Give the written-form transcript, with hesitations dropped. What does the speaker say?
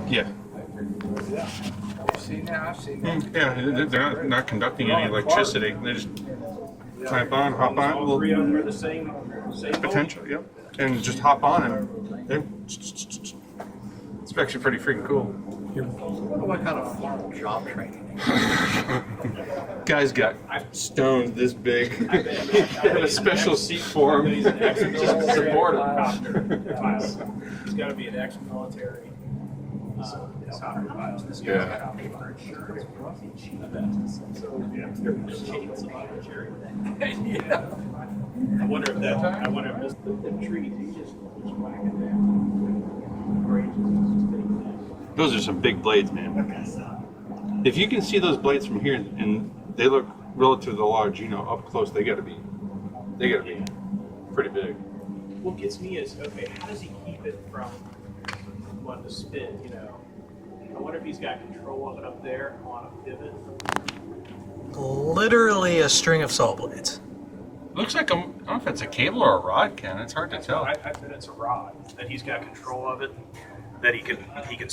Yeah. I've seen that. Yeah, they're not conducting any electricity. They just clamp on, hop on. All three of them are the same Potential, yep. And just hop on and it's actually pretty freaking cool. What kind of formal job training? Guy's got stones this big. Had a special seat for him. Just to support him. He's got to be an ex-military helicopter pilot. This guy's Yeah. got insurance. I wonder if this the trees, he just whacking down. Those are some big blades, man. If you can see those blades from here and they look relatively large, you know, up close they gotta be pretty big. What gets me is, okay, how does he keep it from wanting to spin, you know? I wonder if he's got control of it up there on a pivot. Literally a string of saw blades. Looks like I don't know if it's a cable or a rod, Ken. It's hard to tell. I bet it's a rod, that he's got control of it, that he can